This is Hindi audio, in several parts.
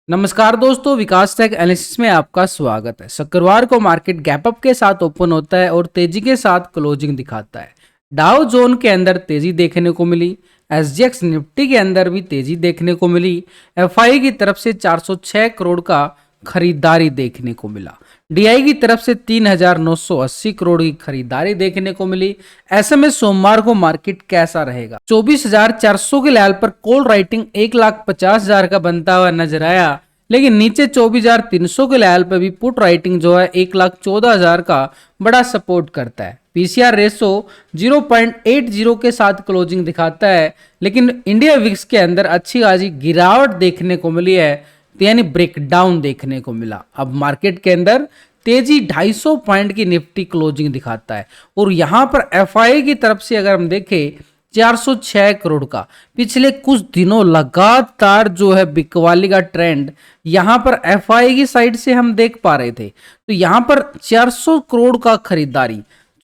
नमस्कार दोस्तों, विकास टेक एनालिसिस में आपका स्वागत है। शुक्रवार को मार्केट गैप अप के साथ ओपन होता है और तेजी के साथ क्लोजिंग दिखाता है। डाउ जोन के अंदर तेजी देखने को मिली। एसजीएक्स निफ्टी के अंदर भी तेजी देखने को मिली। एफआई की तरफ से 406 करोड़ का खरीदारी देखने को मिला। डीआई की तरफ से 3,980 करोड़ की खरीदारी देखने को मिली। ऐसे में सोमवार को मार्केट कैसा रहेगा? 24,400 के लेवल पर कॉल राइटिंग 1,50,000 का बनता हुआ नजर आया, लेकिन नीचे 24,300 के लेवल पर भी पुट राइटिंग जो है 1,14,000 का बड़ा सपोर्ट करता है। पीसीआर रेशो 0.80 के साथ क्लोजिंग दिखाता है, लेकिन इंडिया विक्स के अंदर अच्छी खासी गिरावट देखने को मिली है, यानी ब्रेकडाउन देखने को मिला। अब मार्केट के अंदर तेजी 250 पॉइंट की निफ्टी क्लोजिंग दिखाता है और यहां पर एफआई की तरफ से अगर हम देखें 406 करोड़ का पिछले कुछ दिनों लगातार जो है बिकवाली का ट्रेंड यहां पर एफआई की साइड से हम देख पा रहे थे। तो यहां पर 400 करोड़ का खरीदारी,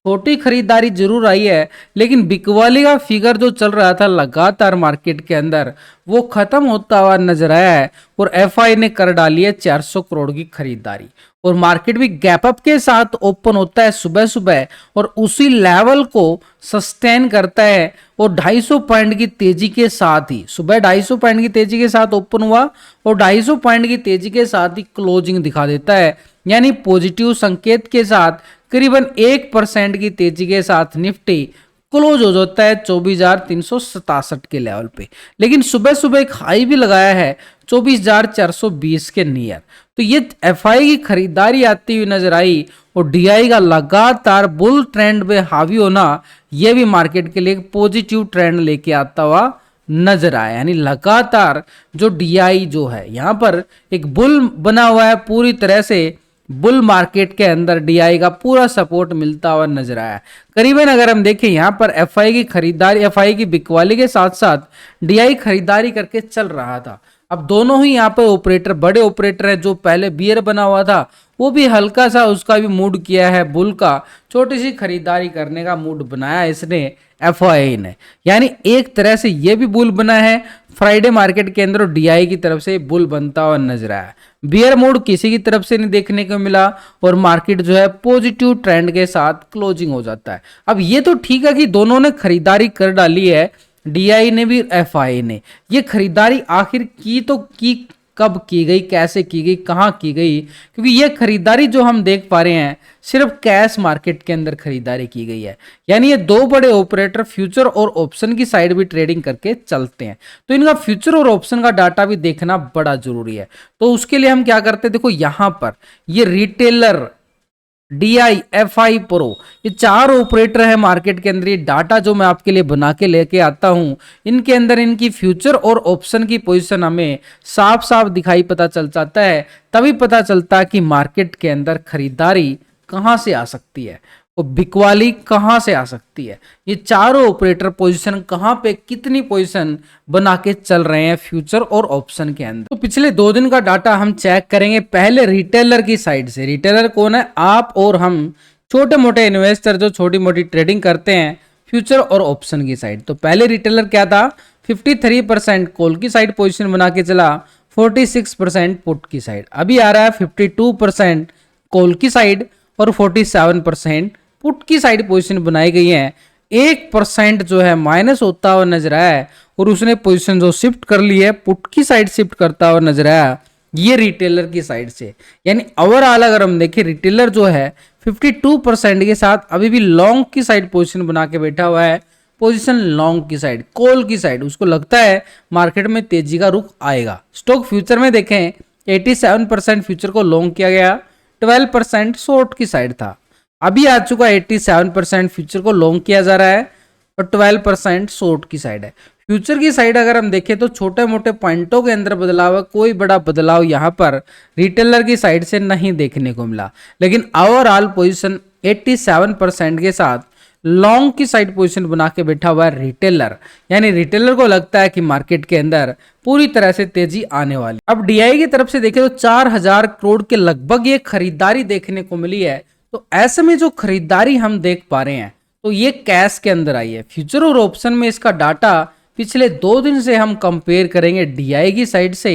छोटी खरीदारी जरूर आई है, लेकिन बिकवाली का फिगर जो चल रहा था लगातार मार्केट के अंदर वो खत्म होता हुआ नजर आया है और एफआई ने कर डाली है 400 करोड़ की खरीदारी। और मार्केट भी गैप अप के साथ ओपन होता है सुबह सुबह और उसी लेवल को सस्टेन करता है और 250 पॉइंट की तेजी के साथ ही सुबह 250 पॉइंट की तेजी के साथ ओपन हुआ और 250 पॉइंट की तेजी के साथ ही क्लोजिंग दिखा देता है, यानी पॉजिटिव संकेत के साथ करीबन 1% की तेजी के साथ निफ्टी क्लोज हो जाता है 24,367 के लेवल पे। लेकिन सुबह सुबह एक हाई भी लगाया है 24,420 के नियर। तो ये एफआई की खरीदारी आती हुई नजर आई और डीआई का लगातार बुल ट्रेंड पे हावी होना यह भी मार्केट के लिए एक पॉजिटिव ट्रेंड लेके आता हुआ नजर आया। यानी लगातार जो डीआई जो है यहां पर एक बुल बना हुआ है, पूरी तरह से बुल मार्केट के अंदर डीआई का पूरा सपोर्ट मिलता हुआ नजर आया। करीबन अगर हम देखें यहां पर एफआई की खरीदारी, एफआई की बिकवाली के साथ साथ डीआई खरीदारी करके चल रहा था। अब दोनों ही यहाँ पे ऑपरेटर, बड़े ऑपरेटर है, जो पहले बियर बना हुआ था वो भी हल्का सा उसका भी मूड किया है बुल का, छोटी सी खरीदारी करने का मूड बनाया इसने एफआई ने। यानी एक तरह से ये भी बुल बना है फ्राइडे मार्केट के अंदर, डीआई की तरफ से बुल बनता हुआ नजर आया। बियर मूड किसी की तरफ से नहीं देखने को मिला और मार्केट जो है पॉजिटिव ट्रेंड के साथ क्लोजिंग हो जाता है। अब ये तो ठीक है कि दोनों ने खरीदारी कर डाली है, डीआई ने भी एफआई ने। ये खरीदारी आखिर की तो की कब की गई, कैसे की गई, कहां की गई? क्योंकि ये खरीदारी जो हम देख पा रहे हैं सिर्फ कैश मार्केट के अंदर खरीदारी की गई है। यानी ये दो बड़े ऑपरेटर फ्यूचर और ऑप्शन की साइड भी ट्रेडिंग करके चलते हैं, तो इनका फ्यूचर और ऑप्शन का डाटा भी देखना बड़ा जरूरी है। तो उसके लिए हम क्या करते हैं, देखो यहां पर ये रिटेलर, डीआई, एफआई, प्रो, ये चार ऑपरेटर है मार्केट के अंदर। ये डाटा जो मैं आपके लिए बना के लेके आता हूं, इनके अंदर इनकी फ्यूचर और ऑप्शन की पोजीशन हमें साफ साफ दिखाई पता चल जाता है। तभी पता चलता है कि मार्केट के अंदर खरीदारी कहां से आ सकती है और बिकवाली कहां से आ सकती है। ये चारों ऑपरेटर पोजीशन कहां पे कितनी पोजीशन बना के चल रहे हैं फ्यूचर और ऑप्शन के अंदर। तो पिछले 2 दिन का डाटा हम चेक करेंगे पहले रिटेलर की साइड से। रिटेलर कौन है? आप और हम, छोटे मोटे इन्वेस्टर जो छोटी मोटी ट्रेडिंग करते हैं फ्यूचर और ऑप्शन की साइड। तो पहले रिटेलर क्या था? 53% कॉल की साइड पोजिशन बना के चला, 46% पुट की साइड। अभी आ रहा है 52% कॉल की साइड और 47% पुट की साइड पोजीशन बनाई गई है। 1% जो है माइनस होता हुआ नजर आया है और उसने पोजीशन जो शिफ्ट कर ली है पुट की साइड शिफ्ट करता हुआ नजर आया, ये रिटेलर की साइड से। यानी ओवरऑल अगर हम देखें रिटेलर जो है 52% के साथ अभी भी लॉन्ग की साइड पोजीशन बना के बैठा हुआ है। पोजीशन लॉन्ग की साइड, कॉल की साइड, उसको लगता है मार्केट में तेजी का रुख आएगा। स्टॉक फ्यूचर में देखें 87% फ्यूचर को लॉन्ग किया गया, 12% शॉर्ट की साइड था। अभी आ चुका 87% फ्यूचर को लॉन्ग किया जा रहा है और 12% शॉर्ट की साइड है। फ्यूचर की साइड अगर हम देखें तो छोटे मोटे पॉइंटों के अंदर बदलाव है, कोई बड़ा बदलाव यहां पर रिटेलर की साइड से नहीं देखने को मिला। लेकिन ओवरऑल पोजीशन 87% के साथ लॉन्ग की साइड पोजीशन बना के बैठा हुआ है रिटेलर। यानी रिटेलर को लगता है कि मार्केट के अंदर पूरी तरह से तेजी आने वाली। अब डीआई की तरफ से देखें तो 4,000 करोड़ के लगभग ये खरीदारी देखने को मिली है। तो ऐसे में जो खरीदारी हम देख पा रहे हैं तो ये कैश के अंदर आई है। फ्यूचर और ऑप्शन में इसका डाटा पिछले 2 दिन से हम कंपेयर करेंगे डीआई की साइड से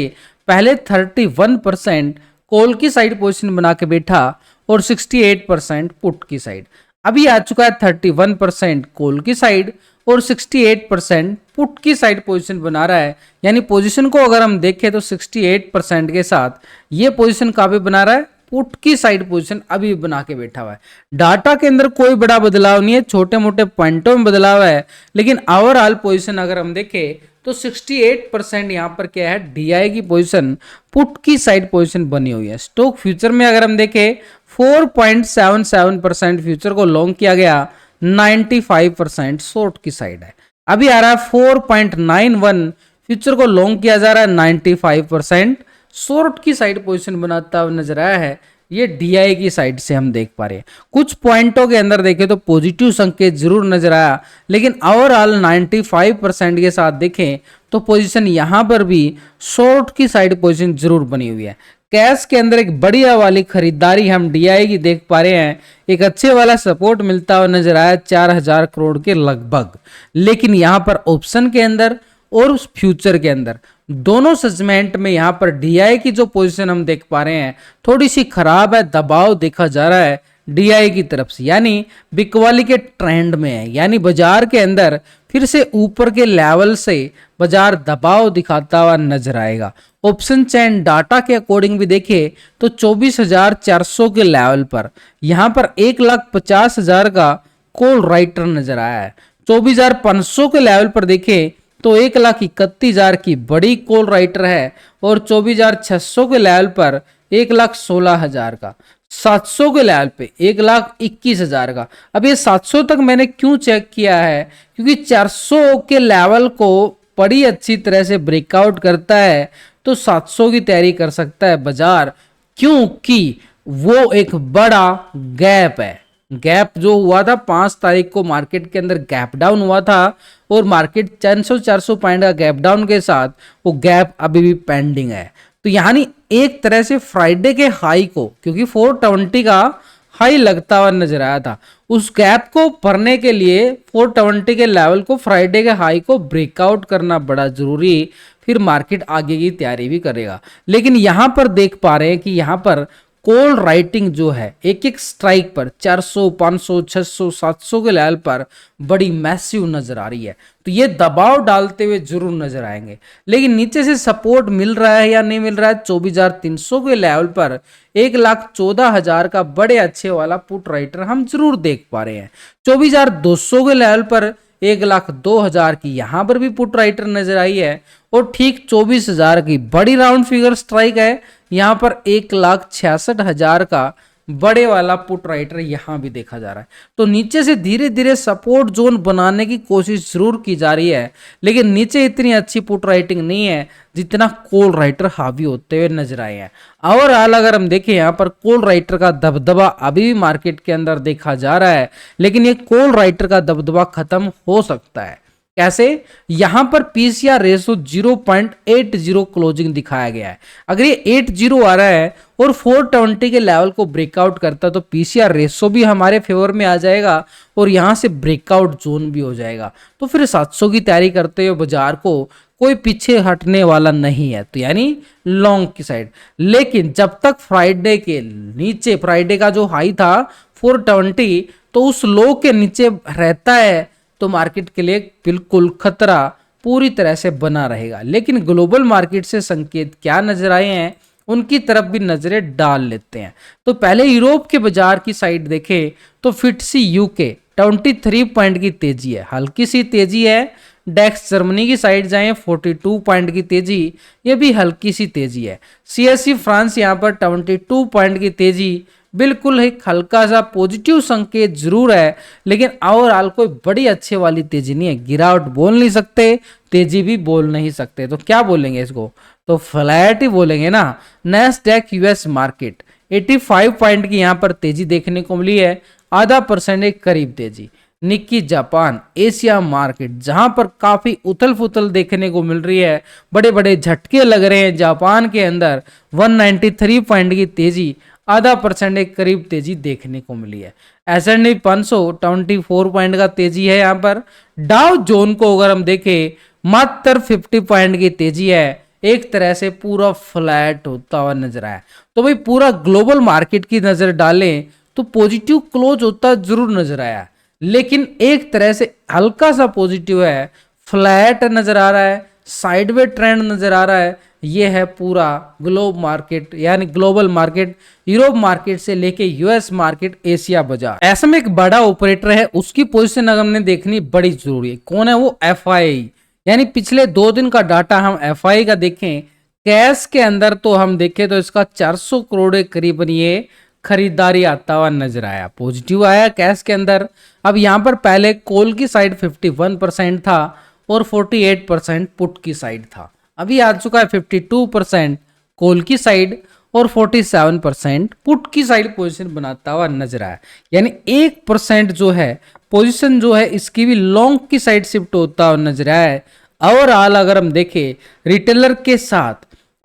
पहले 31% कॉल की साइड पोजीशन बना के बैठा और 68% पुट की साइड। अभी आ चुका है 31% कॉल की साइड और 68% पुट की साइड पोजीशन बना रहा है। यानी पोजीशन को अगर हम देखें तो 68% के साथ ये पोजीशन कहाँ पे बना रहा है, पुट की साइड पोजीशन अभी बना के बैठा हुआ है। डाटा के अंदर कोई बड़ा बदलाव नहीं है, छोटे मोटे पॉइंटों में बदलाव है, लेकिन ओवरऑल पोजीशन अगर हम देखें तो 68% यहाँ पर क्या है, डीआई की पोजीशन पुट की साइड पोजीशन बनी हुई है। स्टॉक फ्यूचर में अगर हम देखें 4.77% फ्यूचर को लॉन्ग किया गया, 95% शॉर्ट की साइड है। अभी आ रहा है 4.91 फ्यूचर को लॉन्ग किया जा रहा है, 95% शॉर्ट की साइड पोजीशन बनाता हुआ नजर आया है। ये डीआई की साइड से हम देख पा रहे हैं। कुछ पॉइंटों के अंदर देखें तो पॉजिटिव संकेत जरूर नजर आया, लेकिन ओवरऑल 95% के साथ देखें तो पोजीशन यहां पर भी शॉर्ट की साइड पोजीशन जरूर बनी हुई है। कैश के अंदर एक बढ़िया वाली खरीदारी हम डीआई की देख पा रहे हैं। एक अच्छे वाला सपोर्ट मिलता हुआ नजर आया 4000 करोड़ के लगभग, लेकिन यहां पर ऑप्शन के अंदर और उस फ्यूचर के अंदर दोनों सेगमेंट में यहां पर डीआई की जो पोजीशन हम देख पा रहे हैं थोड़ी सी खराब है, दबाव देखा जा रहा है डीआई की तरफ से, यानी बिकवाली के ट्रेंड में है। यानी बाजार के अंदर फिर से ऊपर के लेवल से बाजार दबाव दिखाता हुआ नजर आएगा। ऑप्शन चेन डाटा के अकॉर्डिंग भी देखें तो 24,400 के लेवल पर यहां पर 1,50,000 का कॉल राइटर नजर आया है। 24,500 के लेवल पर देखें तो 1,31,000 की बड़ी कॉल राइटर है और 24,600 के लेवल पर 1,16,000 का, 700 के लेवल पे 1,21,000 का। अब ये 700 तक मैंने क्यों चेक किया है, क्योंकि 400 के लेवल को बड़ी अच्छी तरह से ब्रेकआउट करता है तो 700 की तैयारी कर सकता है बाजार, क्योंकि वो एक बड़ा गैप है। गैप जो हुआ था 5 तारीख को मार्केट के अंदर गैप डाउन हुआ था और मार्केट 300-400 पॉइंट का गैप डाउन के साथ वो गैप अभी भी पेंडिंग है। तो यानी एक तरह से फ्राइडे के हाई को, क्योंकि 420 का हाई लगता हुआ नजर आया था, उस गैप को भरने के लिए 420 के लेवल को, फ्राइडे के हाई को ब्रेकआउट करना बड़ा जरूरी, फिर मार्केट आगे की तैयारी भी करेगा। लेकिन यहां पर देख पा रहे हैं कि यहां पर कॉल राइटिंग जो है एक एक स्ट्राइक पर 400, 500, 600, 700 के लेवल पर बड़ी मैसिव नजर आ रही है। तो ये दबाव डालते हुए जरूर नजर आएंगे, लेकिन नीचे से सपोर्ट मिल रहा है या नहीं मिल रहा है। 24,300 के लेवल पर 1,14,000 का बड़े अच्छे वाला पुट राइटर हम जरूर देख पा रहे हैं। 24,200 के लेवल पर 1,02,000 की यहां पर भी पुट राइटर नजर आई है और ठीक 24,000 की बड़ी राउंड फिगर स्ट्राइक है। यहां पर 1,66,000 का बड़े वाला पुट राइटर यहां भी देखा जा रहा है। तो नीचे से धीरे धीरे सपोर्ट जोन बनाने की कोशिश जरूर की जा रही है, लेकिन नीचे इतनी अच्छी पुट राइटिंग नहीं है जितना कॉल राइटर हावी होते हुए नजर आए हैं। ओवरऑल अगर हम देखें यहाँ पर कॉल राइटर का दबदबा अभी भी मार्केट के अंदर देखा जा रहा है, लेकिन ये कॉल राइटर का दबदबा खत्म हो सकता है। कैसे? यहां पर पीसीआर रेशो 0.80 क्लोजिंग दिखाया गया है। अगर ये 80 आ रहा है और 420 के लेवल को ब्रेकआउट करता है तो पीसीआर रेशो भी हमारे फेवर में आ जाएगा और यहां से ब्रेकआउट जोन भी हो जाएगा। तो फिर 700 की तैयारी करते हुए बाजार को कोई पीछे हटने वाला नहीं है, तो यानी लॉन्ग की साइड। लेकिन जब तक फ्राइडे के नीचे, फ्राइडे का जो हाई था 420, तो उस लो के नीचे रहता है तो मार्केट के लिए बिल्कुल खतरा पूरी तरह से बना रहेगा। लेकिन ग्लोबल मार्केट से संकेत क्या नजर आए हैं उनकी तरफ भी नजरें डाल लेते हैं। तो पहले यूरोप के बाजार की साइड देखें तो फिटसी यूके 23 पॉइंट की तेजी है, हल्की सी तेजी है। डेक्स जर्मनी की साइड जाएं 42 पॉइंट की तेजी, ये भी हल्की सी तेजी है। सीएससी फ्रांस यहाँ पर 22 पॉइंट की तेजी, बिल्कुल एक हल्का सा पॉजिटिव संकेत जरूर है, लेकिन ओवरऑल कोई बड़ी अच्छे वाली तेजी नहीं है। गिरावट बोल नहीं सकते, तेजी भी बोल नहीं सकते, तो क्या बोलेंगे इसको? तो फ्लैट ही बोलेंगे ना। नैस्डैक यूएस मार्केट 85 पॉइंट की यहाँ पर तेजी देखने को मिली है, आधा % के करीब तेजी। निक्की जापान एशिया मार्केट जहां पर काफी उथल फुथल देखने को मिल रही है, बड़े बड़े झटके लग रहे हैं जापान के अंदर, 193 पॉइंट की तेजी, आधा % के करीब तेजी देखने को मिली है। S&P 500 24 पॉइंट का तेजी है यहाँ पर। डाउ जोन को अगर हम देखें मात्र 50 पॉइंट की तेजी है, एक तरह से पूरा फ्लैट होता हुआ नजर आया। तो भाई पूरा ग्लोबल मार्केट की नजर डालें तो पॉजिटिव क्लोज होता जरूर नजर आया, लेकिन एक तरह से हल्का सा पॉजिटिव है, फ्लैट नजर आ रहा है, साइडवे ट्रेंड नजर आ रहा है। ये है पूरा ग्लोब मार्केट यानी ग्लोबल मार्केट, यूरोप मार्केट से लेके यूएस मार्केट, एशिया बाजार। ऐसे में एक बड़ा ऑपरेटर है, उसकी पोजीशन अगर हमने देखनी बड़ी जरूरी है। कौन है वो? एफआई। यानी पिछले 2 दिन का डाटा हम एफआई का देखें, कैश के अंदर तो हम देखें तो इसका 400 करोड़ के करीबन ये खरीदारी आता हुआ नजर आया, पॉजिटिव आया कैश के अंदर। अब यहां पर पहले कॉल की साइड 51% था और 48% पुट की साइड था। अभी आ चुका है 52% कॉल की साइड और 47% पुट की साइड पोजीशन बनाता हुआ नजर आया। यानी 1% जो है पोजीशन जो है इसकी भी लॉन्ग की साइड शिफ्ट होता हुआ नजर आया है। ओवरऑल अगर हम देखें रिटेलर के साथ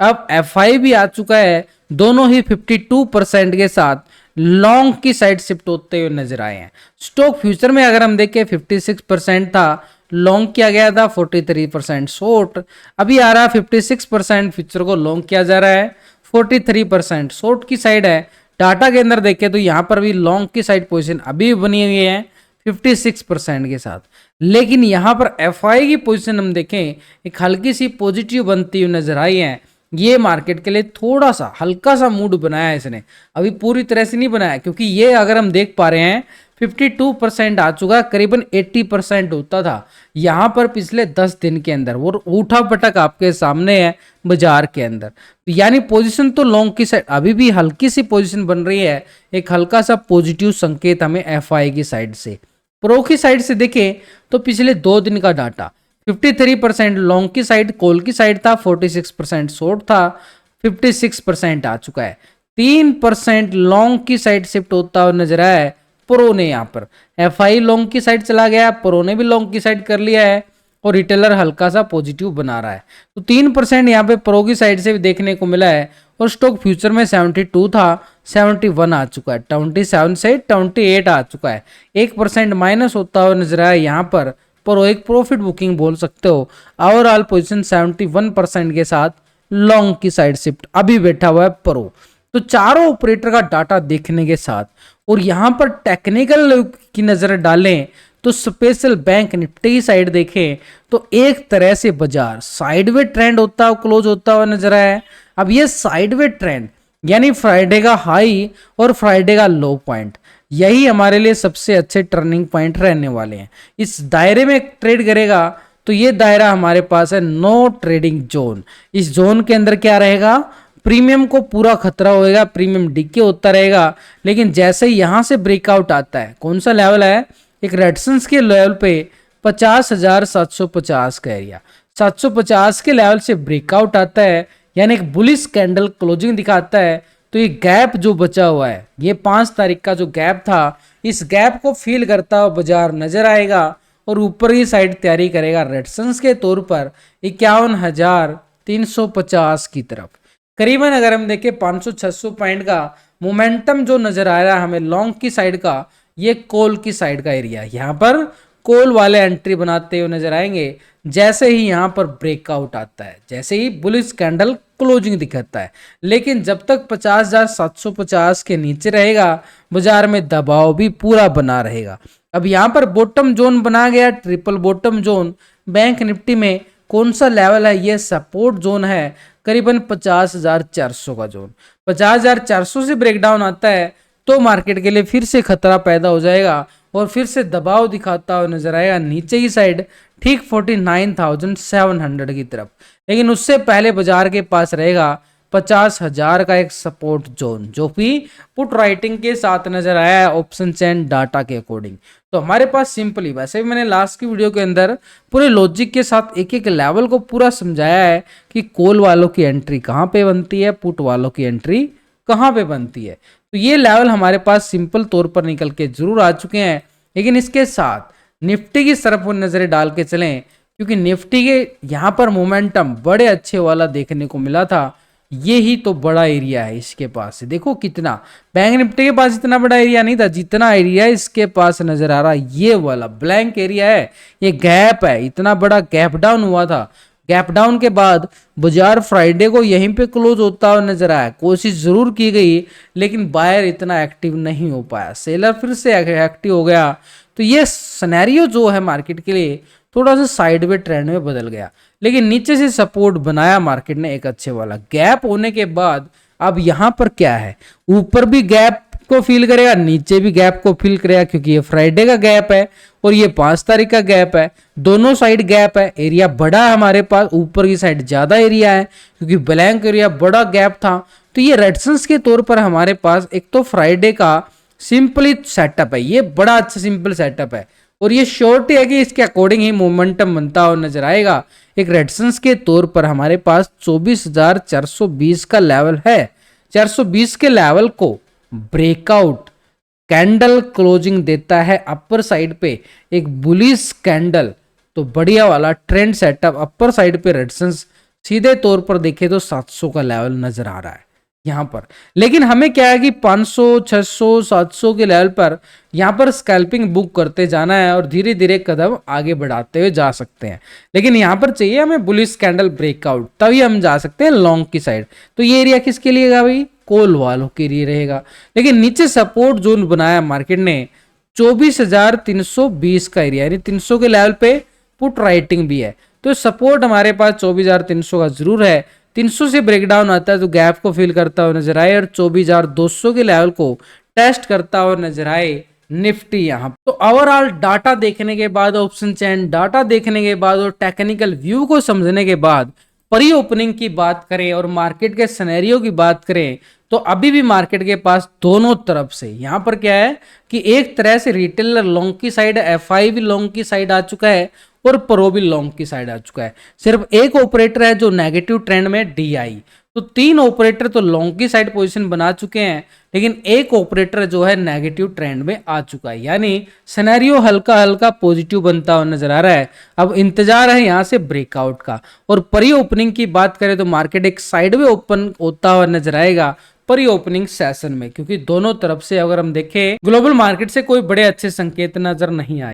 अब एफआई भी आ चुका है, दोनों ही 52% के साथ लॉन्ग की साइड शिफ्ट होते हुए नजर आए हैं। स्टॉक फ्यूचर में अगर हम देखें 56% था, लॉन्ग किया गया था, 43% शॉर्ट। अभी आ रहा है 56% फ्यूचर को लॉन्ग किया जा रहा है, 43% शॉर्ट की साइड है। टाटा के अंदर देखें तो यहाँ पर भी लॉन्ग की साइड पोजीशन अभी बनी हुई है 56% के साथ, लेकिन यहाँ पर एफआई की पोजीशन हम देखें एक हल्की सी पॉजिटिव बनती हुई नजर आई है। ये मार्केट के लिए थोड़ा सा हल्का सा मूड बनाया है इसने, अभी पूरी तरह से नहीं बनाया, क्योंकि ये अगर हम देख पा रहे हैं 52% आ चुका है, करीबन 80% होता था यहाँ पर पिछले 10 दिन के अंदर, वो उठा पटक आपके सामने है बाजार के अंदर। यानी पोजीशन तो लॉन्ग की साइड अभी भी हल्की सी पोजीशन बन रही है, एक हल्का सा पॉजिटिव संकेत हमें एफआई की साइड से। प्रो की साइड से देखें तो पिछले 2 दिन का डाटा 53% लॉन्ग की साइड, कॉल की साइड था, 46% शॉर्ट था, 56% आ चुका है। 3% लॉन्ग की साइड शिफ्ट होता हुआ नजर आया है प्रो ने। यहाँ पर एफआई लॉन्ग की साइड चला गया, प्रो ने भी लॉन्ग की साइड कर लिया है और रिटेलर हल्का सा पॉजिटिव बना रहा है। तो 3% यहाँ पे प्रो की साइड से भी देखने को मिला है और स्टॉक फ्यूचर में 72 था, 71 आ चुका है, 27 से 28 आ चुका है। 1% माइनस होता हुआ नजर आया यहाँ पर एक प्रॉफिट बुकिंग बोल सकते हो। ओवरऑल पोजीशन 71% के साथ लॉन्ग की साइड शिफ्ट अभी बैठा हुआ है प्रो। तो चारों ऑपरेटर का डाटा देखने के साथ और यहां पर टेक्निकल की नजर डालें तो स्पेशल बैंक निफ्टी की साइड देखें तो एक तरह से बाजार साइडवे ट्रेंड होता हुआ क्लोज होता हुआ नजर आया है। अब ये साइडवे ट्रेंड यानी फ्राइडे का हाई और फ्राइडे का लो पॉइंट, यही हमारे लिए सबसे अच्छे टर्निंग पॉइंट रहने वाले हैं। इस दायरे में ट्रेड करेगा तो ये दायरा हमारे पास है नो ट्रेडिंग जोन। इस जोन के अंदर क्या रहेगा? प्रीमियम को पूरा खतरा होएगा, प्रीमियम डिके होता रहेगा। लेकिन जैसे ही यहां से ब्रेकआउट आता है, कौन सा लेवल है? एक रेडसन्स के लेवल पे 50,750 का एरिया, 750 के लेवल से ब्रेकआउट आता है यानी एक बुलिश कैंडल क्लोजिंग दिखाता है। तो ये गैप जो बचा हुआ है, ये 5 तारीख का जो गैप था, इस गैप को फील करता हुआ बाजार नजर आएगा और ऊपर की साइड तैयारी करेगा रेडसन्स के तौर पर 51,350 की तरफ। करीबन अगर हम देखें 500-600 पॉइंट का मोमेंटम जो नजर आ रहा है हमें लॉन्ग की साइड का, ये कॉल की साइड का एरिया, यहाँ पर कॉल वाले एंट्री बनाते हुए नजर आएंगे जैसे ही यहाँ पर ब्रेकआउट आता है, जैसे ही बुलिश कैंडल क्लोजिंग दिखाता है। लेकिन जब तक 50,750 के नीचे रहेगा बाजार में दबाव भी पूरा बना रहेगा। अब यहाँ पर बॉटम जोन बना गया, triple bottom zone. Bank Nifty में कौन सा लेवल है? ये सपोर्ट जोन है, करीबन 50,400 का जोन। 50,400 से ब्रेकडाउन आता है तो मार्केट के लिए फिर से खतरा पैदा हो जाएगा और फिर से दबाव दिखाता हुआ नजर आएगा नीचे की साइड, ठीक 49,700 की तरफ। लेकिन उससे पहले बाजार के पास रहेगा 50,000 का एक सपोर्ट जोन, जो भी पुट राइटिंग के साथ नजर आया है ऑप्शन चेन डाटा के अकॉर्डिंग। तो हमारे पास सिंपली, वैसे भी मैंने लास्ट की वीडियो के अंदर पूरे लॉजिक के साथ एक एक लेवल को पूरा समझाया है कि कॉल वालों की एंट्री कहाँ पे बनती है, पुट वालों की एंट्री कहाँ पे बनती है। तो ये लेवल हमारे पास सिंपल तौर पर निकल के जरूर आ चुके हैं। लेकिन इसके साथ निफ्टी की तरफ नजरें डाल के चलें, क्योंकि निफ्टी के यहाँ पर मोमेंटम बड़े अच्छे वाला देखने को मिला था। ये ही तो बड़ा एरिया है इसके पास, देखो कितना, बैंक निफ्टी के पास इतना बड़ा एरिया नहीं था जितना एरिया इसके पास नजर आ रहा है। ये वाला ब्लैंक एरिया है, ये गैप है, इतना बड़ा गैप डाउन हुआ था। गैप डाउन के बाद बाजार फ्राइडे को यहीं पे क्लोज होता हुआ नजर आया। कोशिश जरूर की गई लेकिन बायर इतना एक्टिव नहीं हो पाया, सेलर फिर से एक्टिव हो गया। तो ये सिनेरियो जो है मार्केट के लिए थोड़ा सा साइडवे ट्रेंड में बदल गया, लेकिन नीचे से सपोर्ट बनाया मार्केट ने एक अच्छे वाला। गैप होने के बाद अब यहां पर क्या है, ऊपर भी गैप को फील करेगा, नीचे भी गैप को फील करेगा, क्योंकि ये फ्राइडे का गैप है और ये 5 तारीख का गैप है। दोनों साइड गैप है, एरिया बड़ा है हमारे पास, ऊपर की साइड ज्यादा एरिया है क्योंकि ब्लैंक एरिया बड़ा गैप था। तो ये रेजिस्टेंस के तौर पर हमारे पास एक तो फ्राइडे का सिंपली सेटअप है, ये बड़ा अच्छा सिंपल सेटअप है और ये श्योरिटी है कि इसके अकॉर्डिंग ही मोमेंटम बनता हुआ नजर आएगा। एक रेजिस्टेंस के तौर पर हमारे पास 24,420 का लेवल है। 420 के लेवल को ब्रेकआउट कैंडल क्लोजिंग देता है अपर साइड पे एक बुलिश कैंडल, तो बढ़िया वाला ट्रेंड सेटअप। अपर साइड पे रेजिस्टेंस सीधे तौर पर देखे तो 700 का लेवल नजर आ रहा है यहां पर। लेकिन हमें क्या है कि 500, 600, 700 के लेवल पर यहां पर स्कैल्पिंग बुक करते जाना है और धीरे धीरे कदम आगे बढ़ाते हुए जा सकते हैं। लेकिन यहां पर चाहिए हमें बुलिश कैंडल ब्रेकआउट, तभी हम जा सकते हैं लॉन्ग की साइड। तो ये एरिया किसके लिए है भाई, कॉल वालों के लिए रहेगा। लेकिन नीचे सपोर्ट जोन बनाया मार्केट ने 24,320 का एरिया, यानी 300 के लेवल पे पुट राइटिंग भी है। तो सपोर्ट हमारे पास 24,300 का जरूर है। 300 से ब्रेकडाउन आता है तो गैप को फिल करता हुआ नजर आए और 24,200 के लेवल को टेस्ट करता हुआ नजर आए निफ्टी यहां। तो ओवरऑल डाटा देखने के बाद, ऑप्शन चैन डाटा देखने के बाद और टेक्निकल व्यू को समझने के बाद प्री ओपनिंग की बात करें और मार्केट के सिनेरियो की बात करें तो अभी भी मार्केट के पास दोनों तरफ से यहां पर क्या है कि एक तरह से रिटेलर लॉन्ग की साइड, एफआई भी लॉन्ग की साइड आ चुका है और प्रो भी लॉन्ग की साइड आ चुका है। सिर्फ एक ऑपरेटर है जो नेगेटिव ट्रेंड में डीआई, तो 3 ऑपरेटर तो लॉन्ग की साइड पोजीशन बना चुके हैं, लेकिन एक ऑपरेटर जो है नेगेटिव ट्रेंड में आ चुका है, यानी सिनेरियो हल्का हल्का पॉजिटिव बनता हुआ नजर आ रहा है। अब इंतजार है यहां से ब्रेकआउट का। और प्री ओपनिंग की बात करें तो मार्केट एक साइडवे ओपन होता हुआ नजर आएगा प्री ओपनिंग सेशन में, क्योंकि दोनों तरफ से अगर हम देखें ग्लोबल मार्केट से कोई बड़े अच्छे संकेत नजर नहीं आए।